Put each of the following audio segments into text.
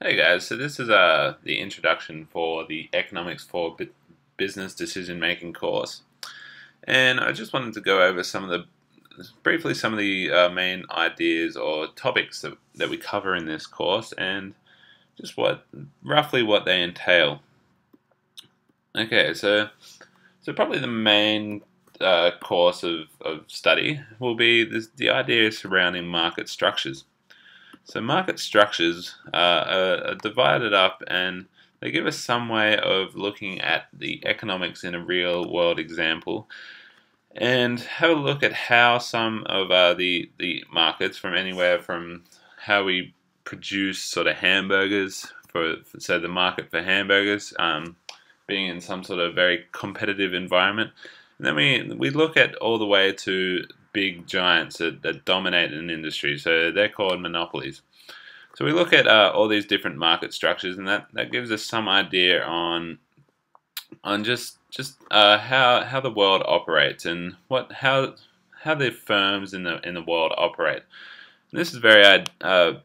Hey guys, so this is the introduction for the Economics for Business Decision Making course, and I just wanted to go over briefly some of the main ideas or topics that we cover in this course, and just roughly what they entail. Okay, so probably the main course of study will be the ideas surrounding market structures. So market structures are divided up, and they give us some way of looking at the economics in a real world example and have a look at how some of the markets, from anywhere from how we produce sort of hamburgers so the market for hamburgers being in some sort of very competitive environment. And then we look at all the way to big giants that dominate an industry. So they're called monopolies. So we look at all these different market structures, and that gives us some idea on just how the world operates and how the firms in the world operate. And this is very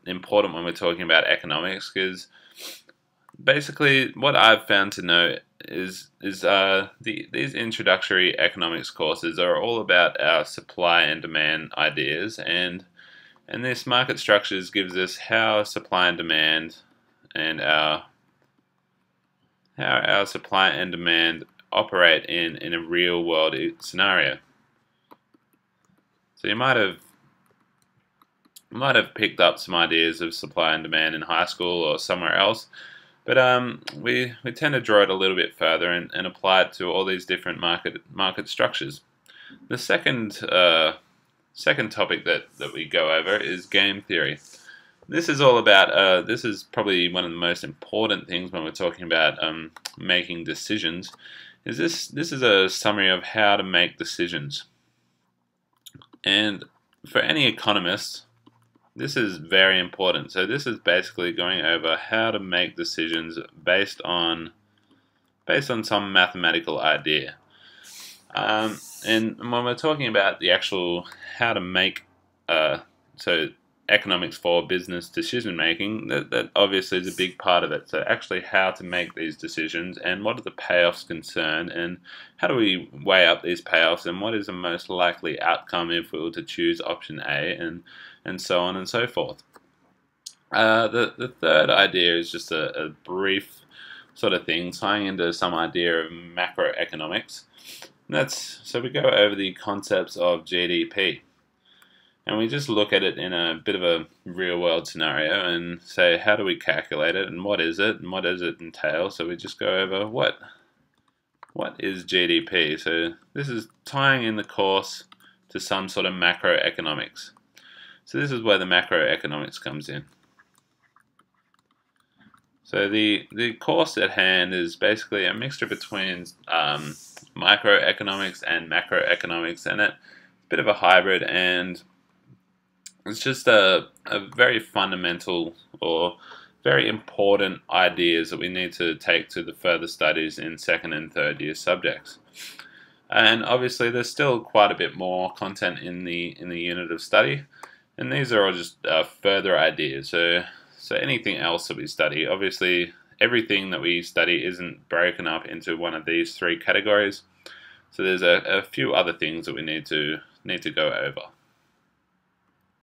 important when we're talking about economics, because basically what I've found to know is these introductory economics courses are all about our supply and demand ideas, and this market structures gives us how supply and demand and how our supply and demand operate in a real world scenario. So you might have picked up some ideas of supply and demand in high school or somewhere else, but we tend to draw it a little bit further and apply it to all these different market structures. The second topic that we go over is game theory. This is all about, this is probably one of the most important things when we're talking about making decisions, is this is a summary of how to make decisions. And for any economist, this is very important. So this is basically going over how to make decisions based on some mathematical idea. And when we're talking about the actual how to make so economics for business decision making, that obviously is a big part of it. So actually how to make these decisions, and what are the payoffs concerned, and how do we weigh up these payoffs, and what is the most likely outcome if we were to choose option A, and so on and so forth. The third idea is just a brief sort of thing tying into some idea of macroeconomics. So we go over the concepts of GDP, and we just look at it in a bit of a real world scenario and say, how do we calculate it, and what is it, and what does it entail? So we just go over what is GDP. So this is tying in the course to some sort of macroeconomics. So this is where the macroeconomics comes in. So the course at hand is basically a mixture between microeconomics and macroeconomics, and it's a bit of a hybrid, and it's just a very fundamental or very important ideas that we need to take to the further studies in second and third year subjects. And obviously there's still quite a bit more content in the unit of study, and these are all just further ideas. So anything else that we study, obviously everything that we study isn't broken up into one of these three categories. So there's a few other things that we need to go over.